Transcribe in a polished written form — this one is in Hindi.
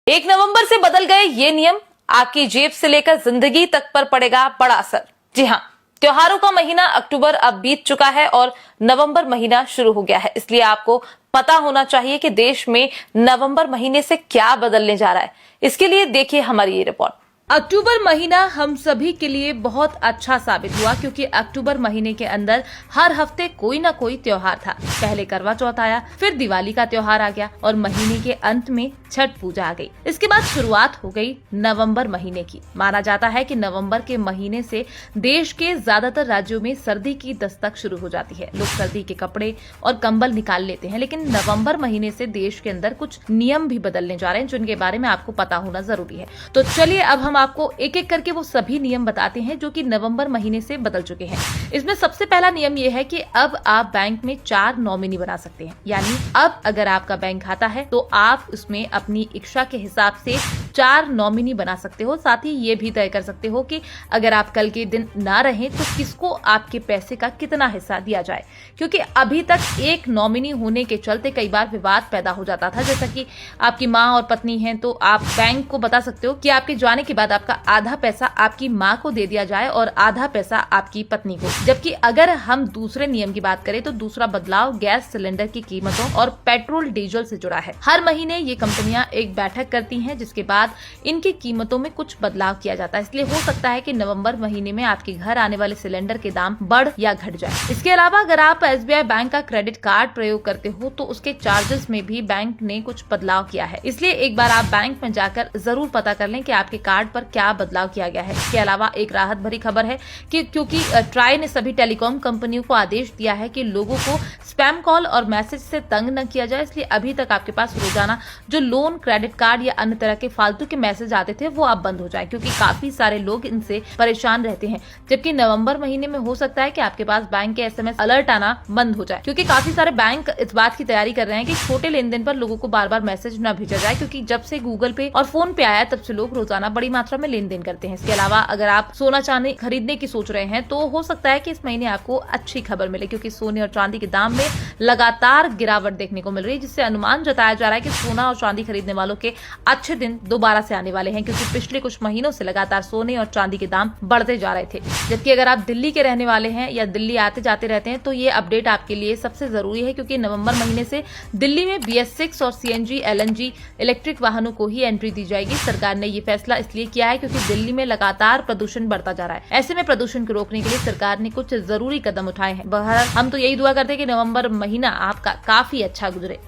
1 नवंबर से बदल गए ये नियम, आपकी जेब से लेकर जिंदगी तक पर पड़ेगा बड़ा असर। जी हाँ, त्योहारों का महीना अक्टूबर अब बीत चुका है और नवंबर महीना शुरू हो गया है। इसलिए आपको पता होना चाहिए कि देश में नवंबर महीने से क्या बदलने जा रहा है। इसके लिए देखिए हमारी ये रिपोर्ट। अक्टूबर महीना हम सभी के लिए बहुत अच्छा साबित हुआ, क्योंकि अक्टूबर महीने के अंदर हर हफ्ते कोई ना कोई त्योहार था। पहले करवा चौथ आया, फिर दिवाली का त्योहार आ गया और महीने के अंत में छठ पूजा आ गई। इसके बाद शुरुआत हो गई नवंबर महीने की। माना जाता है कि नवंबर के महीने से देश के ज्यादातर राज्यों में सर्दी की दस्तक शुरू हो जाती है। लोग सर्दी के कपड़े और कंबल निकाल लेते हैं, लेकिन नवंबर महीने से देश के अंदर कुछ नियम भी बदलने जा रहे हैं, जिनके बारे में आपको पता होना जरूरी है। तो चलिए अब हम आपको एक एक करके वो सभी नियम बताते हैं जो कि नवंबर महीने से बदल चुके हैं। इसमें सबसे पहला नियम ये है कि अब आप बैंक में 4 नॉमिनी बना सकते हैं। यानी अब अगर आपका बैंक खाता है तो आप उसमें अपनी इच्छा के हिसाब से 4 नॉमिनी बना सकते हो। साथ ही ये भी तय कर सकते हो कि अगर आप कल के दिन ना रहें तो किसको आपके पैसे का कितना हिस्सा दिया जाए, क्योंकि अभी तक एक नॉमिनी होने के चलते कई बार विवाद पैदा हो जाता था। जैसा कि आपकी माँ और पत्नी हैं तो आप बैंक को बता सकते हो कि आपके जाने के बाद आपका आधा पैसा आपकी माँ को दे दिया जाए और आधा पैसा आपकी पत्नी को। जबकि अगर हम दूसरे नियम की बात करें तो दूसरा बदलाव गैस सिलेंडर की कीमतों और पेट्रोल डीजल से जुड़ा है। हर महीने ये कंपनियां एक बैठक करती हैं, जिसके बाद इनकी कीमतों में कुछ बदलाव किया जाता है। इसलिए हो सकता है कि नवंबर महीने में आपके घर आने वाले सिलेंडर के दाम बढ़ या घट जाए। इसके अलावा अगर आप SBI बैंक का क्रेडिट कार्ड प्रयोग करते हो तो उसके चार्जेस में भी बैंक ने कुछ बदलाव किया है। इसलिए एक बार आप बैंक में जाकर जरूर पता कर लें कि आपके कार्ड पर क्या बदलाव किया गया है। इसके अलावा एक राहत भरी खबर है कि क्योंकि ट्राई ने सभी टेलीकॉम कंपनियों को आदेश दिया है कि लोगों को स्पैम कॉल और मैसेज से तंग न किया जाए, इसलिए अभी तक आपके पास रोजाना जो लोन, क्रेडिट कार्ड या अन्य तरह के फालतू के मैसेज आते थे वो अब बंद हो जाए, क्योंकि काफी सारे लोग इनसे परेशान रहते हैं। जबकि नवंबर महीने में हो सकता है कि आपके पास बैंक के SMS अलर्ट आना बंद हो जाए, क्योंकि काफी सारे बैंक इस बात की तैयारी कर रहे हैं कि छोटे लेन देन पर लोगों को बार बार मैसेज न भेजा जाए, क्योंकि जब से गूगल पे और फोन पे आया तब से लोग रोजाना बड़ी मात्रा में लेन देन करते हैं। इसके अलावा अगर आप सोना चांदी खरीदने की सोच रहे हैं तो हो सकता है कि इस महीने आपको अच्छी खबर मिले, क्योंकि सोने और चांदी के दाम में लगातार गिरावट देखने को मिल रही है, जिससे अनुमान जताया जा रहा है कि सोना और चांदी खरीदने वालों के अच्छे दिन दोबारा से आने वाले हैं, क्योंकि पिछले कुछ महीनों से लगातार सोने और चांदी के दाम बढ़ते जा रहे थे। जबकि अगर आप दिल्ली के रहने वाले हैं या दिल्ली आते जाते रहते हैं तो ये अपडेट आपके लिए सबसे जरूरी है, क्योंकि नवंबर महीने से दिल्ली में BS6 और CNG LNG इलेक्ट्रिक वाहनों को ही एंट्री दी जाएगी। सरकार ने ये फैसला इसलिए किया है क्योंकि दिल्ली में लगातार प्रदूषण बढ़ता जा रहा है। ऐसे में प्रदूषण को रोकने के लिए सरकार ने कुछ जरूरी कदम उठाए हैं। बहरहाल हम तो यही दुआ करते हैं कि नवंबर महीना आपका काफी अच्छा गुजरे।